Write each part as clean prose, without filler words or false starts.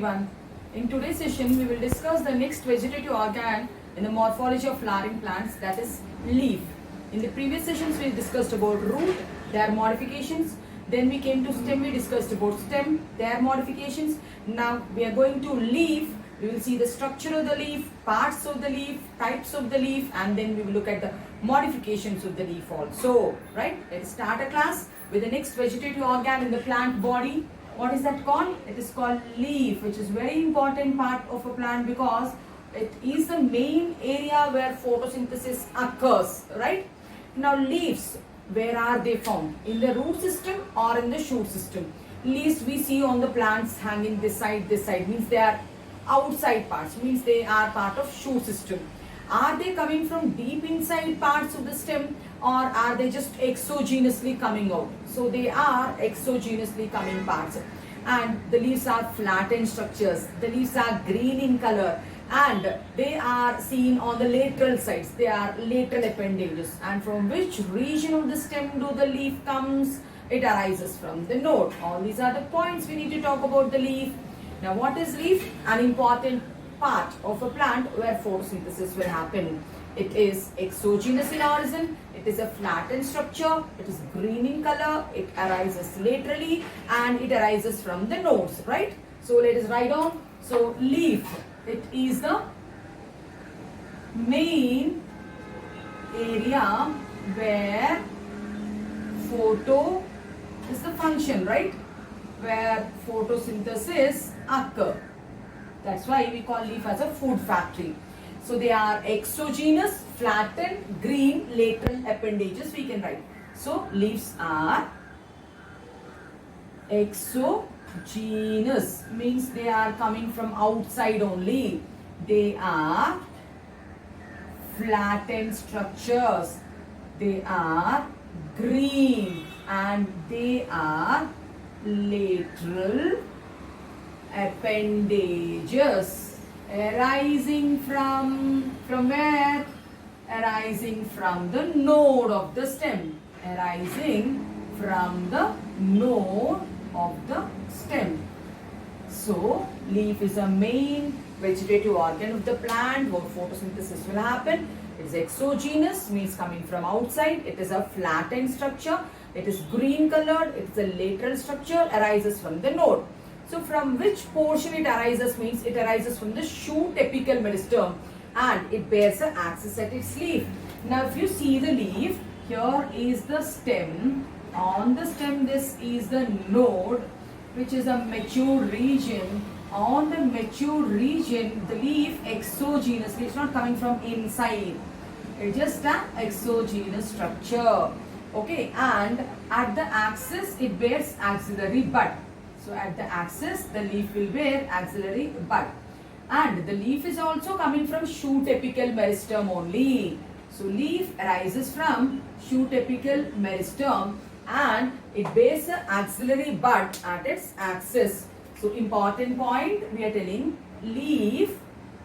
everyone. In today's session, we will discuss the next vegetative organ in the morphology of flowering plants, that is leaf. In the previous sessions, we discussed about root, their modifications. Then we came to stem, we discussed about stem, their modifications. Now we are going to leaf. We will see the structure of the leaf, parts of the leaf, types of the leaf, and then we will look at the modifications of the leaf also. Right? Let's start a class with the next vegetative organ in the plant body. What is that called? It is called leaf, which is very important part of a plant because it is the main area where photosynthesis occurs. Right? Now leaves, where are they found? In the root system or in the shoot system? Leaves we see on the plants hanging this side, means they are outside parts, means they are part of shoot system. Are they coming from deep inside parts of the stem or are they just exogenously coming out? So they are exogenously coming parts, and the leaves are flattened structures. The leaves are green in color and they are seen on the lateral sides. They are lateral appendages. And from which region of the stem do the leaf comes? It arises from the node. All these are the points we need to talk about the leaf. Now what is leaf? An important part of a plant where photosynthesis will happen. It is exogenous in origin, it is a flattened structure, it is green in color, it arises laterally and it arises from the nodes, right? So let us write down. So leaf, it is the main area where photo is the function, right? Where photosynthesis occurs. That's why we call leaf as a food factory. So they are exogenous, flattened, green, lateral appendages we can write. So leaves are exogenous, means they are coming from outside only. They are flattened structures. They are green and they are lateral appendages arising from where? Arising from the node of the stem. Arising from the node of the stem. So leaf is a main vegetative organ of the plant where photosynthesis will happen. It is exogenous, means coming from outside. It is a flattened structure. It is green colored. It is a lateral structure, arises from the node. So from which portion it arises means it arises from the shoot apical meristem and it bears an axis at its leaf. Now if you see the leaf, here is the stem. On the stem this is the node, which is a mature region. On the mature region the leaf exogenously, it's not coming from inside. It's just an exogenous structure. Okay, and at the axis it bears axillary bud. So at the axis the leaf will bear axillary bud. And the leaf is also coming from shoot apical meristem only. So leaf arises from shoot apical meristem and it bears an axillary bud at its axis. So important point we are telling, leaf,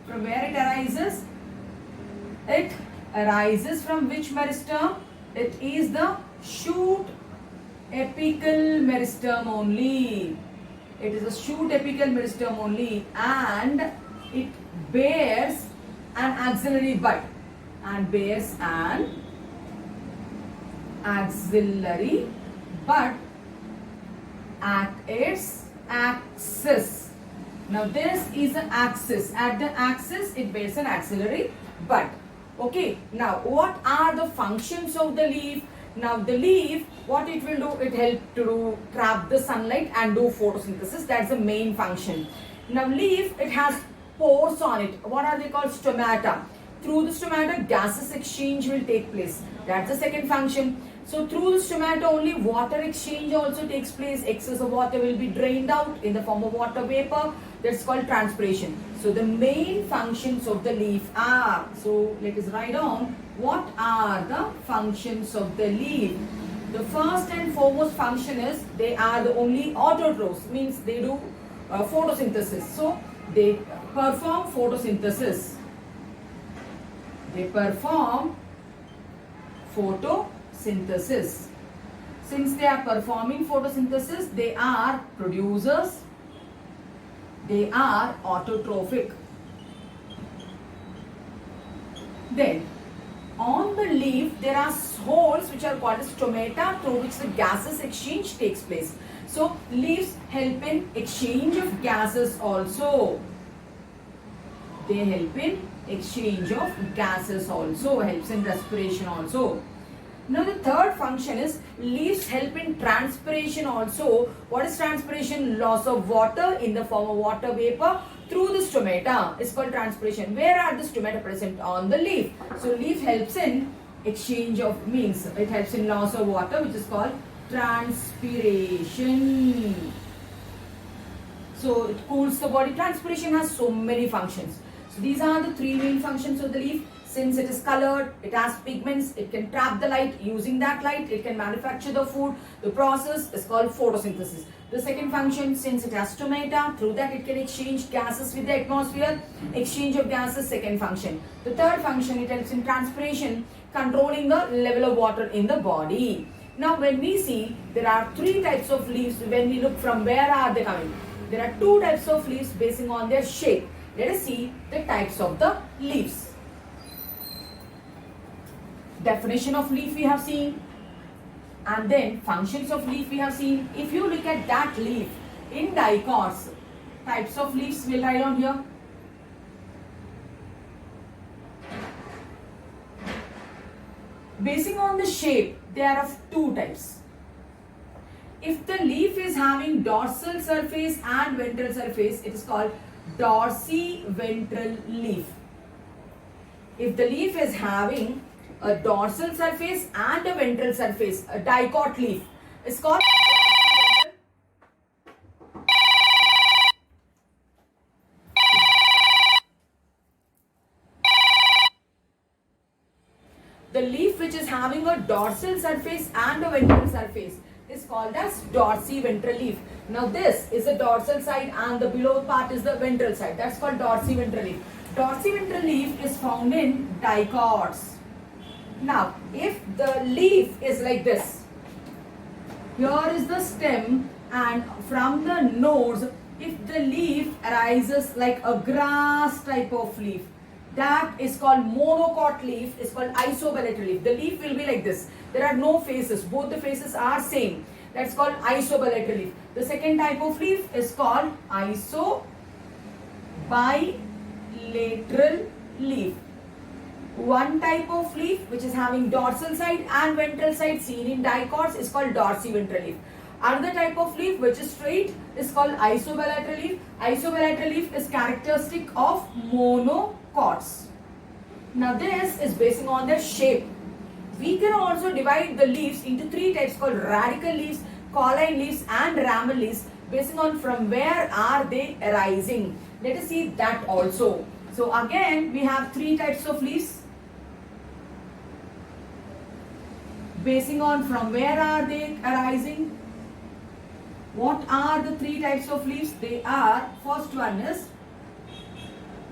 from where it arises? It arises from which meristem? It is the shoot apical meristem only. It is a shoot apical meristem only and it bears an axillary bud and bears an axillary bud at its axis. Now this is the axis. At the axis it bears an axillary bud. Okay. Now what are the functions of the leaf? Now the leaf, what it will do, it helps to trap the sunlight and do photosynthesis. That's the main function. Now leaf, it has pores on it. What are they called? Stomata. Through the stomata, gases exchange will take place. That's the second function. So through the stomata only water exchange also takes place. Excess of water will be drained out in the form of water vapor. That's called transpiration. So the main functions of the leaf are, so let us write down what are the functions of the leaf. The first and foremost function is they are the only autotrophs, means they do photosynthesis. So they perform photosynthesis. They perform photosynthesis. Since they are performing photosynthesis, they are producers, They are autotrophic. Then on the leaf there are holes which are called as stomata through which the gases exchange takes place. So leaves help in exchange of gases also. They help in exchange of gases also, helps in respiration also. Now the third function is leaves help in transpiration also. What is transpiration? Loss of water in the form of water vapor through the stomata is called transpiration. Where are the stomata present? On the leaf. So leaf helps in exchange of, means it helps in loss of water, which is called transpiration. So it cools the body. Transpiration has so many functions. So these are the three main functions of the leaf. Since it is colored, it has pigments, it can trap the light. Using that light, it can manufacture the food. The process is called photosynthesis. The second function, since it has stomata, through that it can exchange gases with the atmosphere. Exchange of gases, second function. The third function, it helps in transpiration, controlling the level of water in the body. Now when we see, there are three types of leaves. When we look from where are they coming? There are two types of leaves basing on their shape. Let us see the types of the leaves. Definition of leaf we have seen, and then functions of leaf we have seen. If you look at that leaf in dicots, types of leaves we'll write on here. Basing on the shape, they are of two types. If the leaf is having dorsal surface and ventral surface, it is called dorsiventral leaf. If the leaf is having a dorsal surface and a ventral surface, a dicot leaf, is called the leaf which is having a dorsal surface and a ventral surface is called as dorsiventral leaf. Now this is the dorsal side and the below part is the ventral side. That's called dorsiventral leaf. Dorsiventral leaf is found in dicots. Now, if the leaf is like this, here is the stem, and from the nodes, if the leaf arises like a grass type of leaf, that is called monocot leaf, is called isobilateral leaf. The leaf will be like this. There are no faces. Both the faces are same. That's called isobilateral leaf. The second type of leaf is called isobilateral leaf. One type of leaf which is having dorsal side and ventral side seen in dicots is called dorsiventral leaf. Another type of leaf which is straight is called isobilateral leaf. Isobilateral leaf is characteristic of monocots. Now this is basing on their shape. We can also divide the leaves into three types called radical leaves, colline leaves and ramal leaves basing on from where are they arising. Let us see that also. So again we have three types of leaves. Basing on from where are they arising. What are the three types of leaves? They are, first one is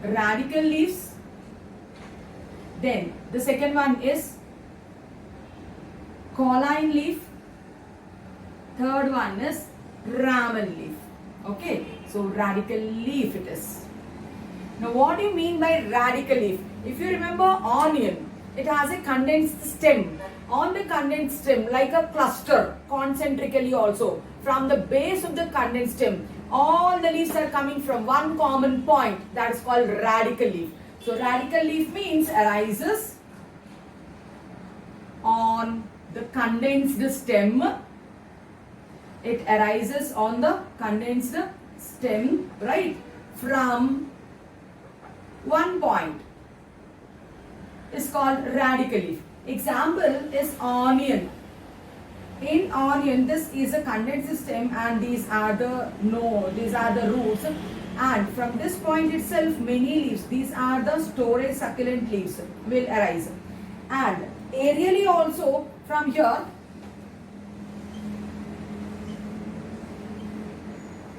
radical leaves. Then the second one is colline leaf. Third one is ramal leaf. Okay, so radical leaf it is. Now what do you mean by radical leaf? If you remember onion, it has a condensed stem. On the condensed stem, like a cluster, concentrically also, from the base of the condensed stem, all the leaves are coming from one common point, that is called radical leaf. So radical leaf means arises on the condensed stem. It arises on the condensed stem, right, from one point, is called radical leaf. Example is onion. In onion, this is a condensed stem and these are the roots, and from this point itself many leaves, these are the storage succulent leaves, will arise. And aerially also from here,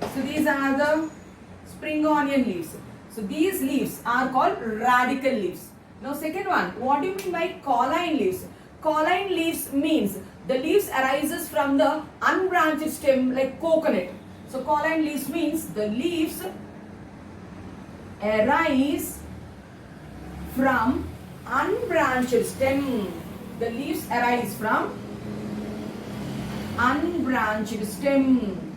so these are the spring onion leaves. So these leaves are called radical leaves. Now second one, what do you mean by colline leaves? Colline leaves means the leaves arises from the unbranched stem like coconut. So colline leaves means the leaves arise from unbranched stem. The leaves arise from unbranched stem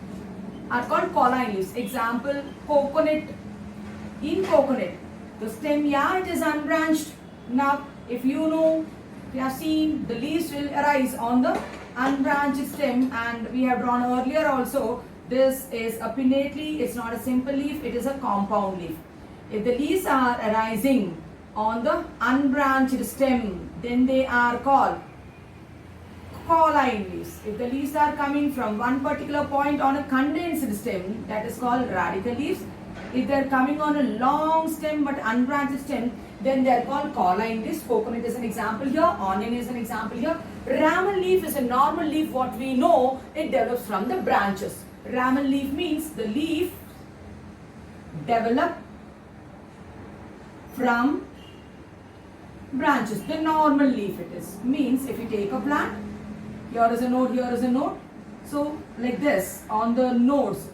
are called colline leaves. Example, coconut. In coconut, the stem, yeah, it is unbranched. Now, if you know, you have seen, the leaves will arise on the unbranched stem, and we have drawn earlier also. This is a pinnately, it's not a simple leaf, it is a compound leaf. If the leaves are arising on the unbranched stem, then they are called colline leaves. If the leaves are coming from one particular point on a condensed stem, that is called radical leaves. If they are coming on a long stem but unbranched stem, then they are called colline leaves. Coconut is an example here, onion is an example here. Ramen leaf is a normal leaf, what we know, it develops from the branches. Ramen leaf means the leaf develop from branches. The normal leaf it is. Means if you take a plant, here is a node, here is a node. So like this, on the nodes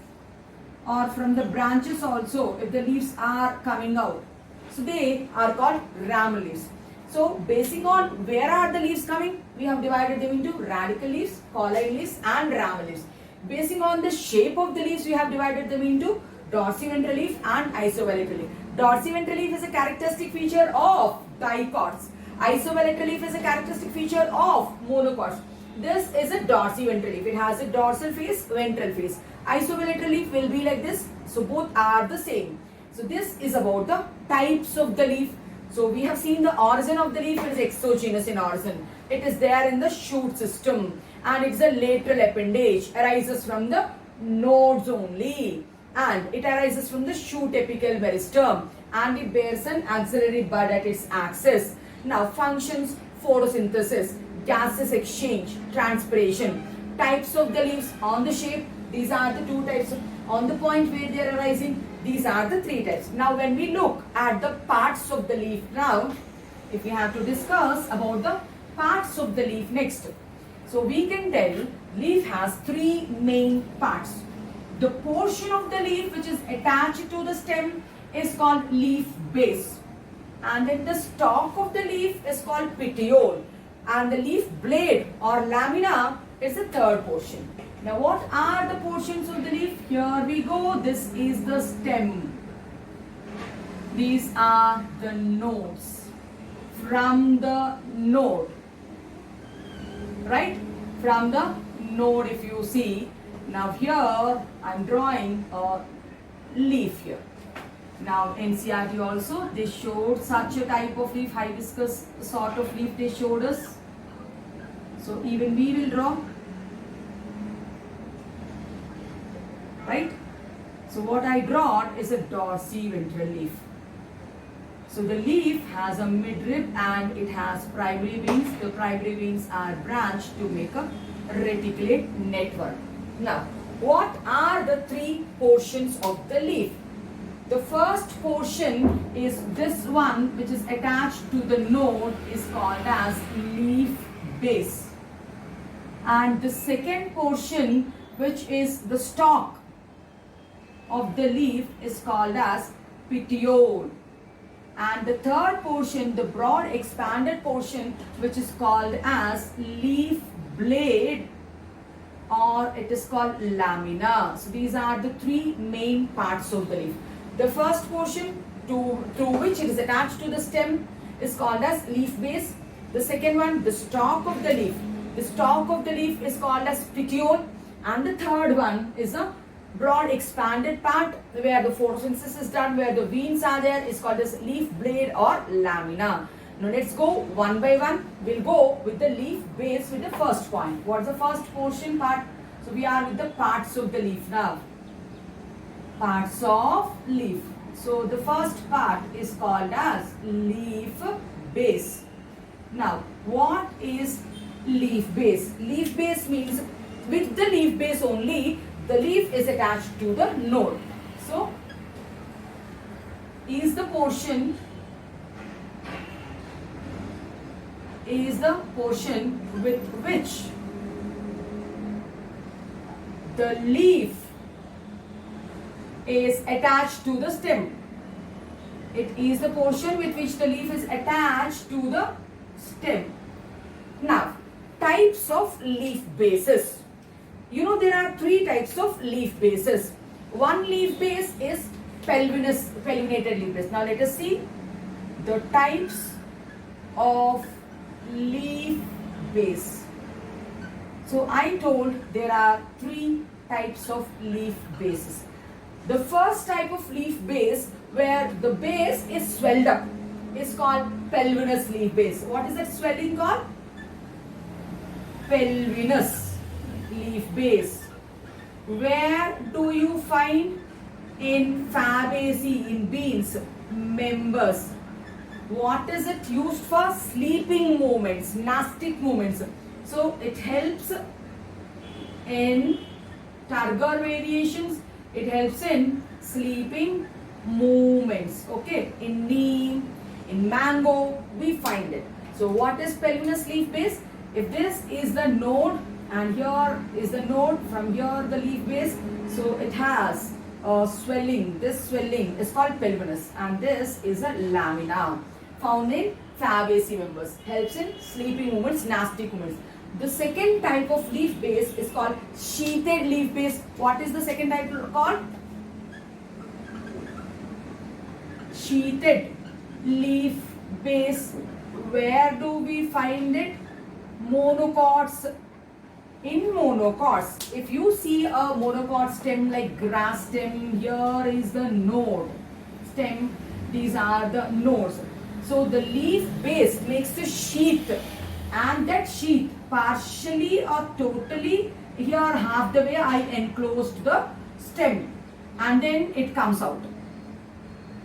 or from the branches also, if the leaves are coming out, so they are called ramen leaves. So basing on where are the leaves coming, we have divided them into radical leaves, colline leaves and ramen leaves. Basing on the shape of the leaves, we have divided them into dorsiventral leaf and isovelectral leaf. Dorsiventral leaf is a characteristic feature of dicots. Isovelectral leaf is a characteristic feature of monocots. This is a dorsiventral leaf. It has a dorsal face, ventral face. Isovelectral leaf will be like this. So both are the same. So this is about the types of the leaf. So we have seen the origin of the leaf is exogenous in origin. It is there in the shoot system, and it's a lateral appendage, arises from the nodes only, and it arises from the shoot apical meristem, and it bears an axillary bud at its axis. Now functions: photosynthesis, gases exchange, transpiration. Types of the leaves on the shape, these are the two types. On the point where they are arising, these are the three types. Now when we look at the parts of the leaf now, if we have to discuss about the parts of the leaf next. So we can tell leaf has three main parts. The portion of the leaf which is attached to the stem is called leaf base. And then the stalk of the leaf is called petiole. And the leaf blade or lamina is the third portion. Now what are the portions of the leaf? Here we go. This is the stem. These are the nodes. From the node, right? From the node, if you see. Now here I am drawing a leaf here. Now NCERT also, they showed such a type of leaf, hibiscus sort of leaf they showed us. So even we will draw. Right? So what I drawn is a dorsiventral leaf. So the leaf has a midrib and it has primary veins. The primary veins are branched to make a reticulate network. Now, what are the three portions of the leaf? The first portion is this one, which is attached to the node, is called as leaf base. And the second portion, which is the stalk of the leaf, is called as petiole. And the third portion, the broad expanded portion, which is called as leaf blade, or it is called lamina. So these are the three main parts of the leaf. The first portion through which it is attached to the stem is called as leaf base. The second one, the stalk of the leaf. The stalk of the leaf is called as petiole. And the third one is a broad expanded part where the photosynthesis is done, where the veins are there, is called as leaf blade or lamina. Now let's go one by one. We'll go with the leaf base with the first point. What's the first portion part? So we are with the parts of the leaf now. Parts of leaf. So the first part is called as leaf base. Now what is leaf base? Leaf base means with the leaf base only, the leaf is attached to the node. So is the portion with which the leaf is attached to the stem. It is the portion with which the leaf is attached to the stem. Now, types of leaf bases. You know there are three types of leaf bases. One leaf base is pelvinated leaf base. Now let us see the types of leaf base. So I told there are three types of leaf bases. The first type of leaf base where the base is swelled up is called pelvinous leaf base. What is that swelling called? Pelvinous leaf base. Where do you find? In Fabaceae, in beans, members. What is it used for? Sleeping movements, gymnastic movements. So it helps in turgor variations. It helps in sleeping movements. Okay, in neem, in mango, we find it. So what is pelvinous leaf base? If this is the node and here is the node, from here the leaf base, so it has swelling. This swelling is called pelvinous, and this is a lamina found in Fabaceae members. Helps in sleeping movements, gymnastic movements. The second type of leaf base is called sheathed leaf base. What is the second type called? Sheathed leaf base. Where do we find it? Monocots. In monocots, if you see a monocot stem like grass stem, here is the node stem, these are the nodes. So the leaf base makes a sheath, and that sheath partially or totally, here half the way I enclosed the stem and then it comes out.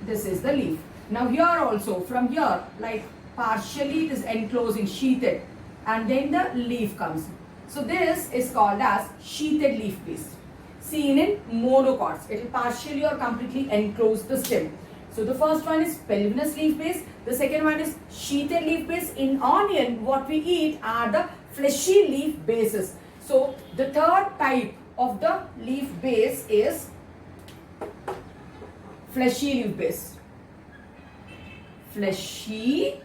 This is the leaf. Now here also, from here, like partially it is enclosing, sheathed, and then the leaf comes. So this is called as sheathed leaf base. Seen in monocots, it will partially or completely enclose the stem. So the first one is pelvinous leaf base. The second one is sheathed leaf base. In onion, what we eat are the fleshy leaf bases. So the third type of the leaf base is fleshy leaf base. Fleshy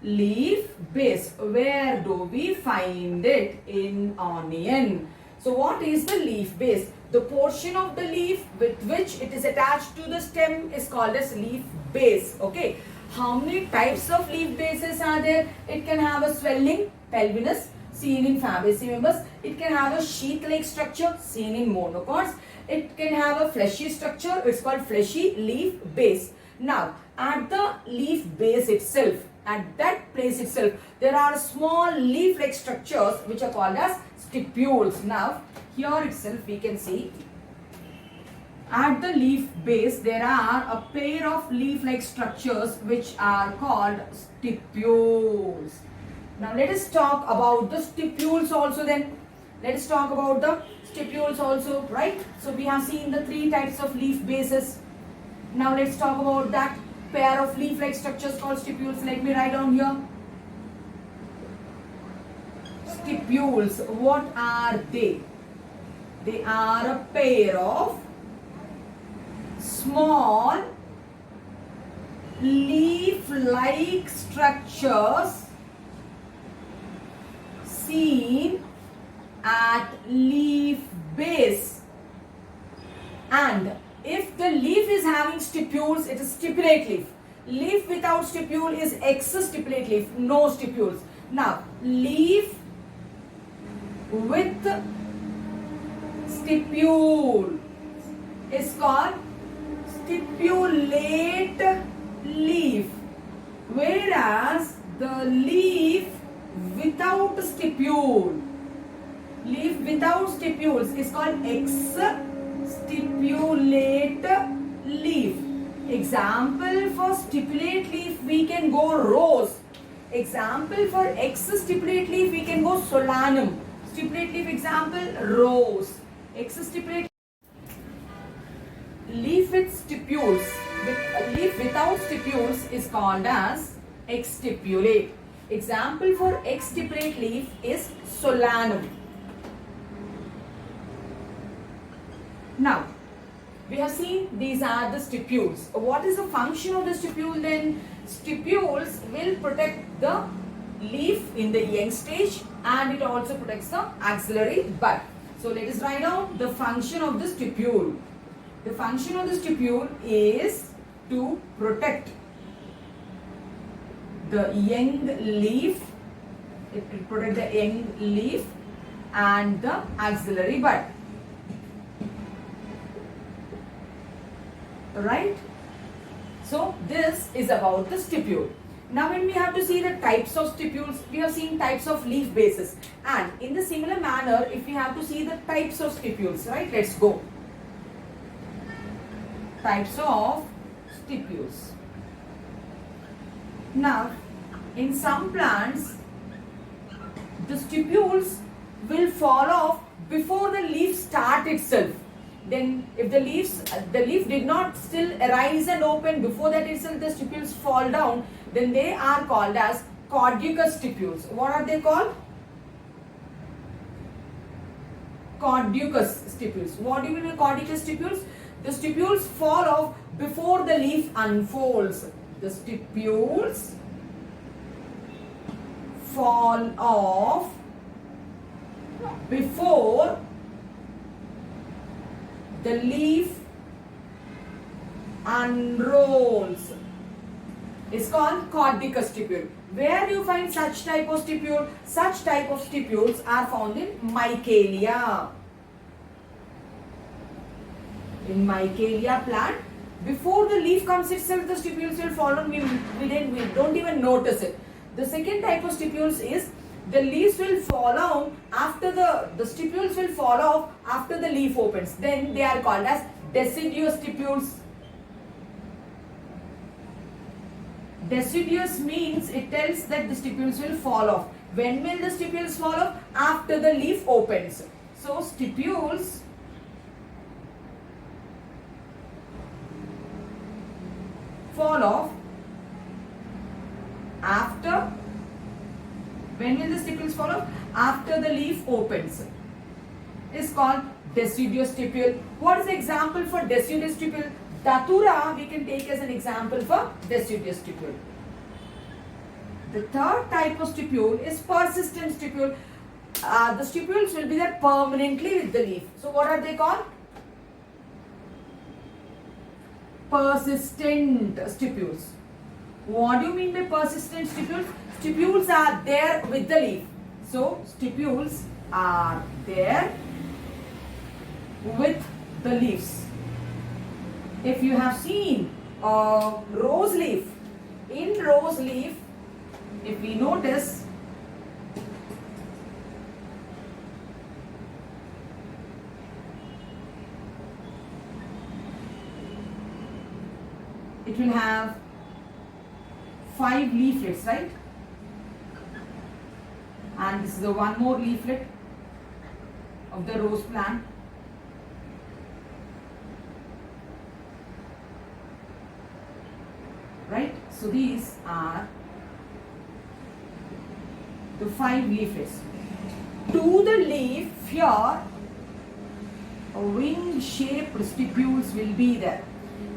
leaf base. Where do we find it? In onion. So what is the leaf base? The portion of the leaf with which it is attached to the stem is called as leaf base. Okay. How many types of leaf bases are there? It can have a swelling, pelvinous, seen in Fabaceae members. It can have a sheath-like structure, seen in monocots. It can have a fleshy structure. It's called fleshy leaf base. Now, at the leaf base itself, at that place itself, there are small leaf-like structures which are called as stipules. Now, here itself we can see at the leaf base there are a pair of leaf-like structures which are called stipules. Now, let us talk about the stipules also then. Let us talk about the stipules also, right? So, we have seen the three types of leaf bases. Now, let's talk about that pair of leaf-like structures called stipules. Let me write down here. Stipules, what are they? They are a pair of small leaf-like structures seen at leaf base. And if the leaf is having stipules, it is stipulate leaf. Leaf without stipule is ex-stipulate leaf, no stipules. Now, leaf with stipule is called stipulate leaf, whereas the leaf without stipule, leaf without stipules is called ex-stipulate leaf. Example for stipulate leaf, we can go rose. Example for ex-stipulate leaf, we can go solanum. Stipulate leaf example, rose. Ex-stipulate leaf with stipules, leaf without stipules is called as ex-stipulate. Example for ex-stipulate leaf is solanum. Now, We have seen these are the stipules. What is the function of the stipule then? Stipules will protect the leaf in the young stage and it also protects the axillary bud. So let us write down the function of the stipule. The function of the stipule is to protect the young leaf. It will protect the young leaf and the axillary bud. Right? So this is about the stipule. Now when we have to see the types of stipules, we have seen types of leaf bases. And in the similar manner, if we have to see the types of stipules, right? Let's go. Types of stipules. Now, in some plants, the stipules will fall off before the leaf start itself. Then if the leaf did not still arise and open, before that itself the stipules fall down, then they are called as caducous stipules. What are they called? Caducous stipules. What do you mean by caducous stipules? The stipules fall off before the leaf unfolds. The stipules fall off before the leaf unrolls. It's called caducous stipule. Where do you find such type of stipule? Such type of stipules are found in Micaelia. In Micaelia plant, before the leaf comes itself, the stipules will fall on. We don't even notice it. The second type of stipules is the leaves will fall out after the stipules will fall off after the leaf opens. Then they are called as deciduous stipules. Deciduous means it tells that the stipules will fall off. When will the stipules fall off? After the leaf opens. So stipules fall off after. When will the stipules fall off? After the leaf opens. It's called deciduous stipule. What is the example for deciduous stipule? Datura we can take as an example for deciduous stipule. The third type of stipule is persistent stipule. The stipules will be there permanently with the leaf. So what are they called? Persistent stipules. What do you mean by persistent stipules? Stipules are there with the leaf. So stipules are there with the leaves. If you have seen a rose leaf, in rose leaf, if we notice, it will have 5 leaflets, right? And this is the one more leaflet of the rose plant. Right? So these are the 5 leaflets. To the leaf here, wing-shaped stipules will be there.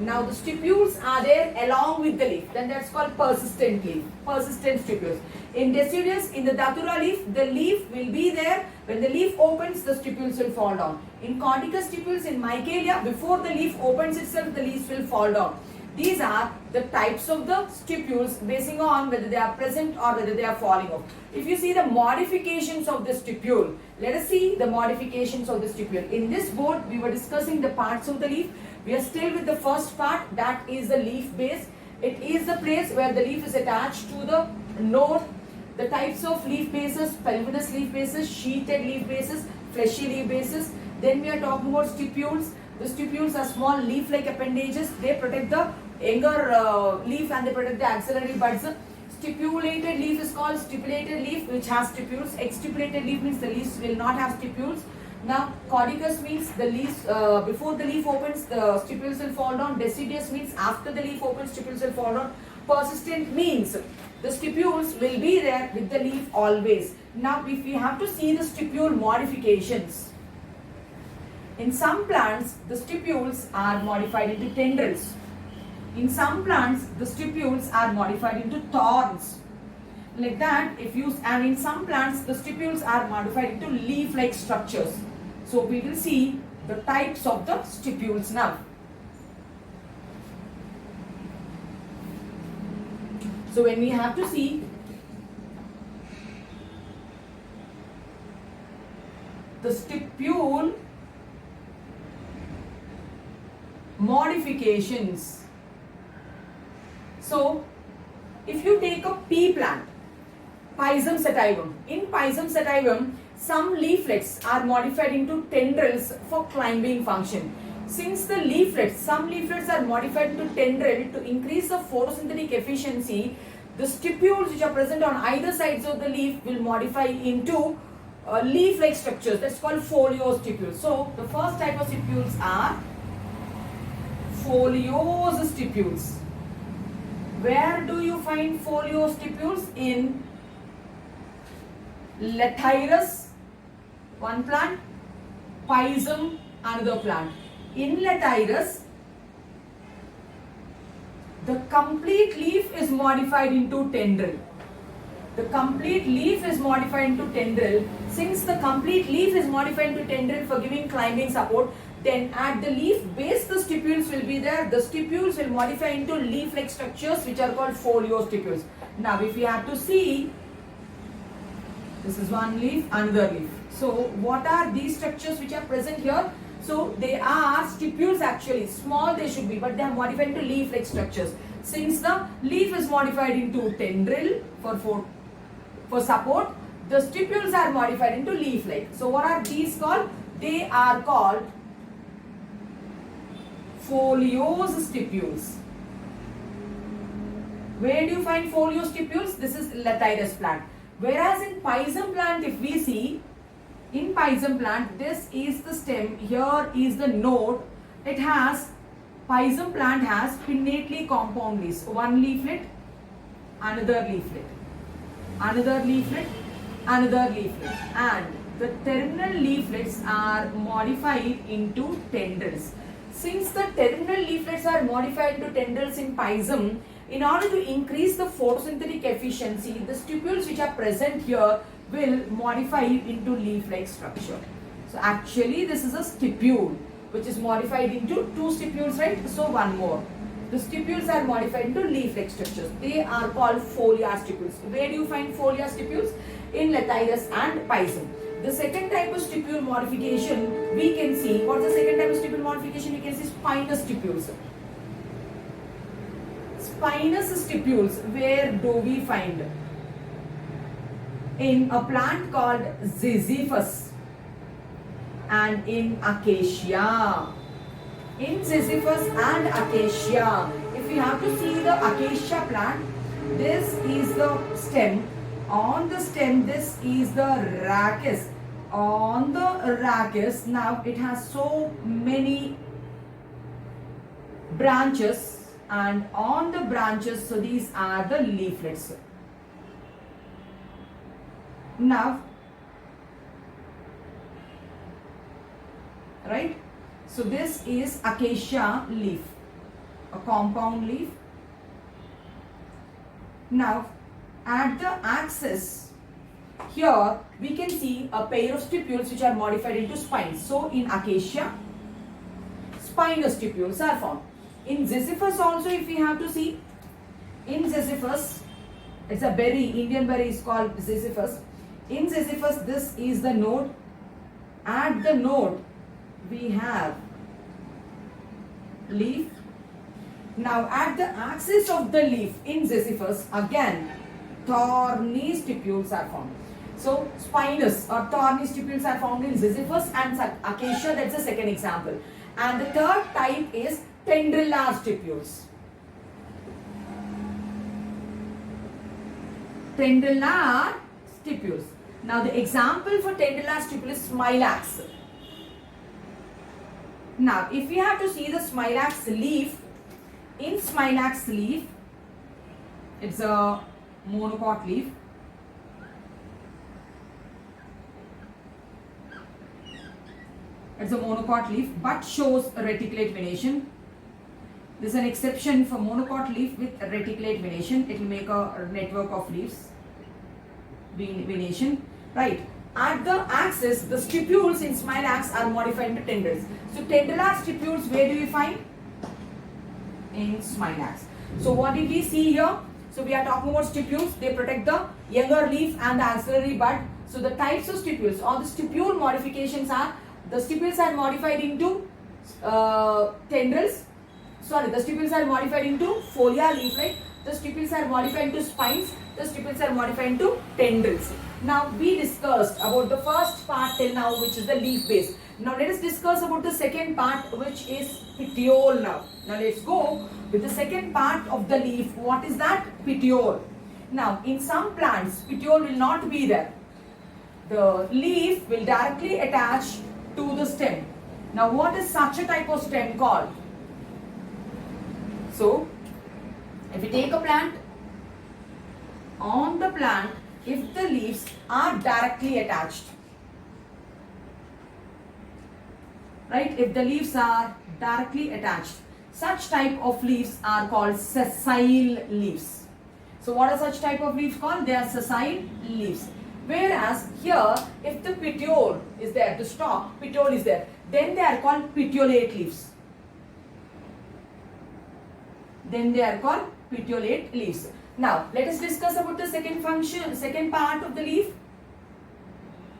Now the stipules are there along with the leaf. Then that's called persistent leaf. Persistent stipules. In deciduous, in the datura leaf, the leaf will be there. When the leaf opens, the stipules will fall down. In caducous stipules in Micaelia, before the leaf opens itself, the leaves will fall down. These are the types of the stipules basing on whether they are present or whether they are falling off. If you see the modifications of the stipule, let us see the modifications of the stipule. In this board, we were discussing the parts of the leaf. We are still with the first part, that is the leaf base. It is the place where the leaf is attached to the node. The types of leaf bases: pelvinous leaf bases, sheeted leaf bases, fleshy leaf bases. Then we are talking about stipules. The stipules are small leaf-like appendages. They protect the younger leaf and they protect the axillary buds. Stipulated leaf is called stipulated leaf, which has stipules. Exstipulated leaf means the leaves will not have stipules. Now, caducous means the leaves, before the leaf opens, the stipules will fall down. Deciduous means after the leaf opens, stipules will fall down. Persistent means the stipules will be there with the leaf always. Now, if we have to see the stipule modifications, In some plants, the stipules are modified into tendrils. In some plants, the stipules are modified into thorns. Like that, and in some plants, the stipules are modified into leaf-like structures. So we will see the types of the stipules now. So when we have to see the stipule modifications. So if you take a pea plant, Pisum sativum. In Pisum sativum, some leaflets are modified into tendrils for climbing function. Since some leaflets are modified into tendril to increase the photosynthetic efficiency, the stipules which are present on either sides of the leaf will modify into leaf-like structures. That's called foliostipules. So the first type of stipules are foliose stipules. Where do you find foliostipules? In Lathyrus, one plant, Pisum, another plant. In Lathyrus, the complete leaf is modified into tendril. The complete leaf is modified into tendril. Since the complete leaf is modified into tendril for giving climbing support, then at the leaf base the stipules will be there. The stipules will modify into leaf-like structures which are called foliostipules. Now if we have to see, this is one leaf, another leaf. So what are these structures which are present here? So they are stipules actually, small they should be, but they are modified into leaf-like structures. Since the leaf is modified into tendril for support, the stipules are modified into leaf-like. So what are these called? They are called foliose stipules. Where do you find foliostipules? This is Lathyrus plant. Whereas in Pisum plant, if we see, in Pisum plant, this is the stem, here is the node. Pisum plant has pinnately compound leaves. One leaflet, another leaflet, another leaflet, another leaflet. And the terminal leaflets are modified into tendrils. Since the terminal leaflets are modified into tendrils in Pisum, in order to increase the photosynthetic efficiency, the stipules which are present here will modify into leaf-like structure. So actually this is a stipule which is modified into two stipules, right? So one more. The stipules are modified into leaf-like structures. They are called folia stipules. Where do you find folia stipules? In Lathyrus and Pisum. The second type of stipule modification we can see. What's the second type of stipule modification? We can see spinous stipules. Spinous stipules, where do we find? In a plant called Ziziphus and in Acacia. In Ziziphus and Acacia, if we have to see the Acacia plant, this is the stem. On the stem, this is the rachis. On the rachis, now it has so many branches, and on the branches, so these are the leaflets. Now, right? So this is acacia leaf, a compound leaf. Now, at the axis, here we can see a pair of stipules which are modified into spines. So in acacia, spinous stipules are found. In Ziziphus also, if we have to see, in Ziziphus, it's a berry, Indian berry is called Ziziphus. In Ziziphus, this is the node. At the node, we have leaf. Now at the axis of the leaf in Ziziphus, again, thorny stipules are found. So spinous or thorny stipules are found in Ziziphus and acacia, that's the second example. And the third type is tendrillar stipules. Tendrillar stipules. Now the example for tendrillar stipule is smilax. Now if we have to see the smilax leaf, in smilax leaf, it's a monocot leaf. It's a monocot leaf but shows a reticulate venation. This is an exception for monocot leaf with reticulate venation. It will make a network of leaves. Venation, right? At the axis, the stipules in smilax are modified into tendrils. So tendrilar stipules, where do we find? In smilax. So what did we see here? So we are talking about stipules. They protect the younger leaf and the axillary bud. So the types of stipules or the stipule modifications are, the stipules are modified into tendrils. Sorry, the stipules are modified into folia, leaflet. The stipules are modified into spines. The stipules are modified into tendrils. Now we discussed about the first part till now, which is the leaf base. Now let us discuss about the second part, which is petiole now. Now let's go with the second part of the leaf. What is that? Petiole. Now in some plants, petiole will not be there. The leaf will directly attach to the stem. Now what is such a type of stem called? So if we take a plant, on the plant, if the leaves are directly attached, right? If the leaves are directly attached, such type of leaves are called sessile leaves. So what are such type of leaves called? They are sessile leaves. Whereas here, if the petiole is there, the stalk, petiole is there, then they are called petiolate leaves. Then they are called petiolate leaves. Now, let us discuss about the second function, second part of the leaf.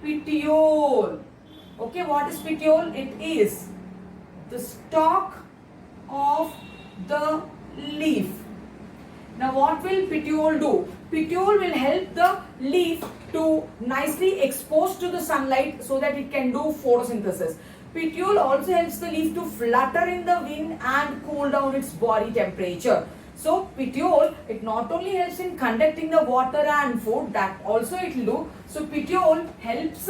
Petiole. Okay, what is petiole? It is the stalk of the leaf. Now, what will petiole do? Petiole will help the leaf to nicely expose to the sunlight so that it can do photosynthesis. Petiole also helps the leaf to flutter in the wind and cool down its body temperature. So petiole, it not only helps in conducting the water and food, that also it will do. So petiole helps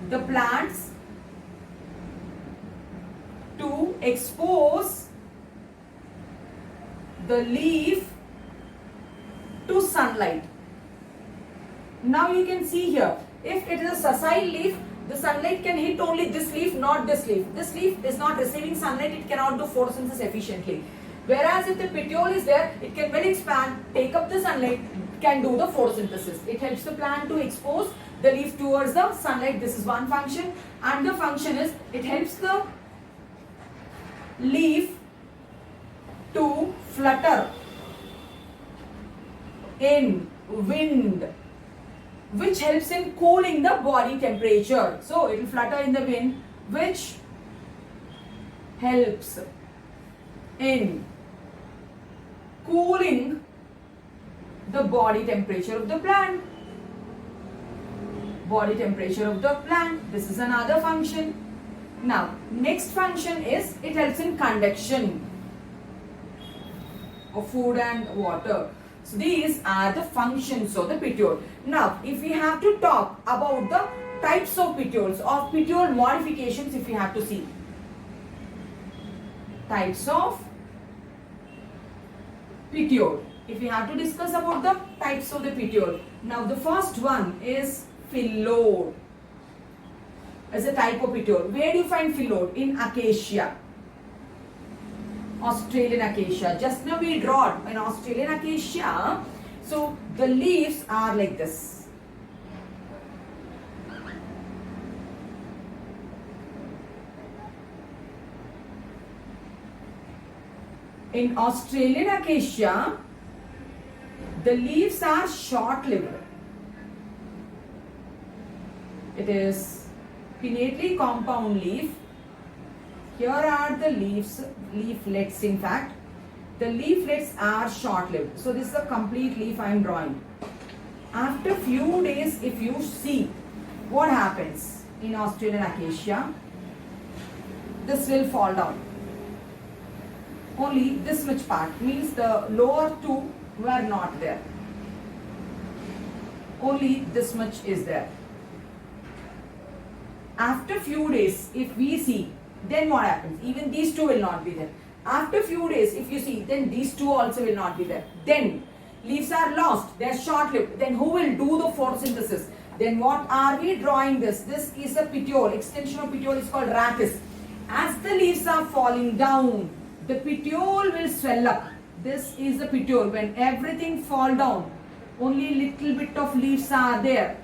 the plants to expose the leaf to sunlight. Now you can see here, if it is a sessile leaf, the sunlight can hit only this leaf, not this leaf. This leaf is not receiving sunlight, it cannot do photosynthesis efficiently. Whereas if the petiole is there, it can well expand, take up the sunlight, can do the photosynthesis. It helps the plant to expose the leaf towards the sunlight. This is one function. And the function is, it helps the leaf to flutter in wind, which helps in cooling the body temperature. So it will flutter in the wind, which helps in cooling the body temperature of the plant. Body temperature of the plant. This is another function. Now, next function is, it helps in conduction of food and water. So these are the functions of the petiole. Now, if we have to talk about the types of petioles or petiole modifications, if we have to see types of petiole, if we have to discuss about the types of the petiole. Now, the first one is phyllodes as a type of petiole. Where do you find phyllodes? In acacia, Australian acacia. Just now we draw an Australian acacia. So the leaves are like this. In Australian acacia, the leaves are short-lived. It is pinnately compound leaf. Here are the leaflets in fact. The leaflets are short-lived. So this is a complete leaf I am drawing. After few days, if you see what happens in Australian acacia, this will fall down. Only this much part, means the lower two were not there. Only this much is there. After few days, if we see, then what happens? Even these two will not be there. After few days, if you see, then these two also will not be there. Then leaves are lost, they are short-lived. Then who will do the photosynthesis? Then what are we drawing this? This is a petiole. Extension of petiole is called rachis. As the leaves are falling down, the petiole will swell up. This is the petiole. When everything fall down, only little bit of leaves are there.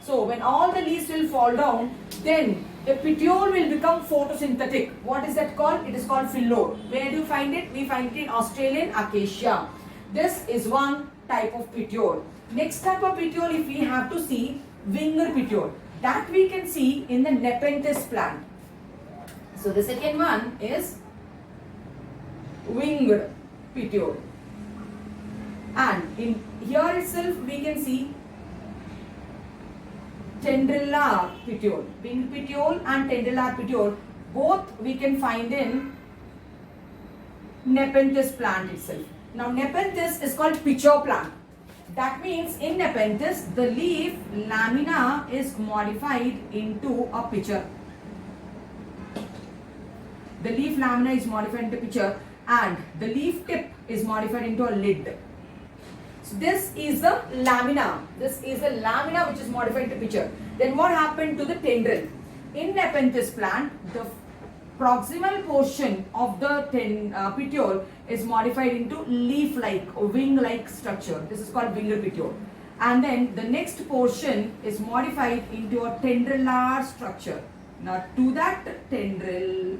So when all the leaves will fall down, then the petiole will become photosynthetic. What is that called? It is called phyllodes. Where do you find it? We find it in Australian acacia. This is one type of petiole. Next type of petiole, if we have to see, winged petiole. That we can see in the Nepenthes plant. So the second one is winged petiole. And in here itself we can see tendrillate petiole. Winged petiole and tendrillate petiole, both we can find in Nepenthes plant itself. Now Nepenthes is called pitcher plant. That means in Nepenthes the leaf lamina is modified into a pitcher. The leaf lamina is modified into pitcher and the leaf tip is modified into a lid. So this is the lamina. This is the lamina which is modified to pitcher. Then what happened to the tendril? In Nepenthes plant, the proximal portion of the petiole is modified into leaf-like or wing-like structure. This is called winged petiole. And then the next portion is modified into a tendrillate structure. Now to that tendril,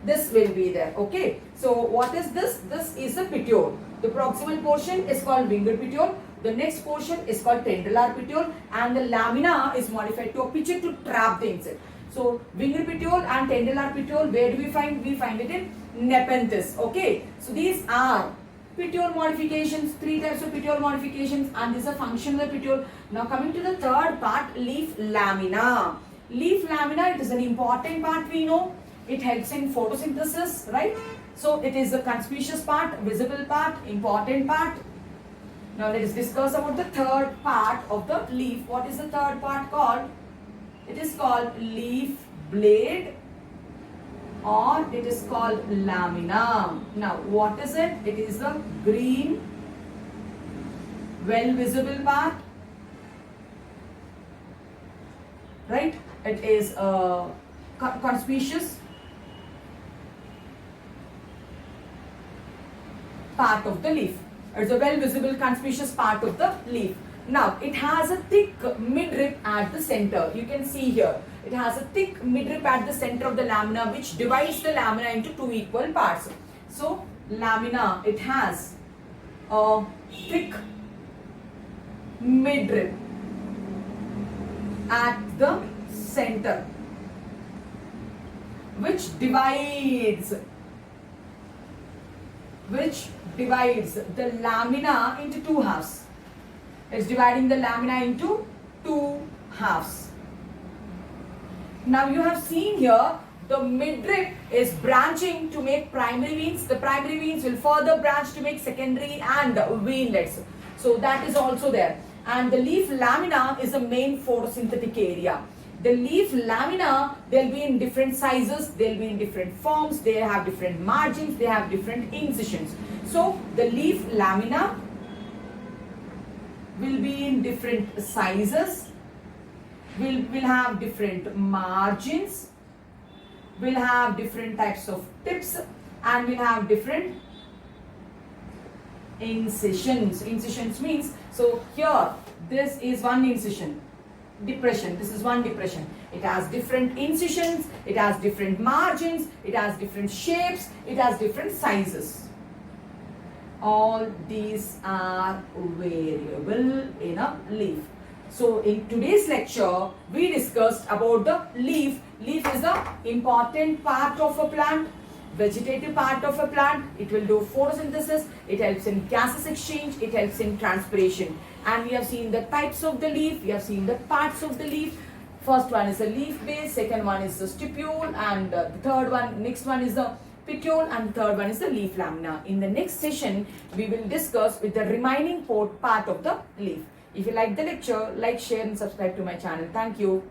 this will be there. Okay. So what is this? This is a petiole. The proximal portion is called winged petiole. The next portion is called tendrillate petiole, and the lamina is modified to a pitcher to trap the insect. So winged petiole and tendrillate petiole, where do we find? We find it in Nepenthes. Okay. So these are petiole modifications, three types of petiole modifications, and this is a function of the petiole. Now coming to the third part, leaf lamina. Leaf lamina, it is an important part, we know. It helps in photosynthesis, right? So it is the conspicuous part, visible part, important part. Now let us discuss about the third part of the leaf. What is the third part called? It is called leaf blade, or it is called lamina. Now what is it? It is the green, well visible part, right? It is conspicuous part of the leaf. It's a well visible conspicuous part of the leaf. Now it has a thick midrib at the center. You can see here it has a thick midrib at the center of the lamina, which divides the lamina into two equal parts. So lamina, it has a thick midrib at the center, which divides the lamina into two halves. It's dividing the lamina into two halves. Now you have seen here the midrib is branching to make primary veins. The primary veins will further branch to make secondary and veinlets. So that is also there. And the leaf lamina is the main photosynthetic area. The leaf lamina, they'll be in different sizes, they'll be in different forms, they have different margins, they have different incisions. So the leaf lamina will be in different sizes, will have different margins, will have different types of tips, and will have different incisions. Incisions means, so here this is one incision, depression, this is one depression. It has different incisions, it has different margins, it has different shapes, it has different sizes. All these are variable in a leaf. So in today's lecture, we discussed about the leaf. Leaf is an important part of a plant, vegetative part of a plant. It will do photosynthesis, it helps in gases exchange, it helps in transpiration. And we have seen the types of the leaf, we have seen the parts of the leaf. First one is the leaf base, second one is the stipule, and the third one, next one is the petiole, and the third one is the leaf lamina. In the next session, we will discuss with the remaining part of the leaf. If you like the lecture, like, share and subscribe to my channel. Thank you.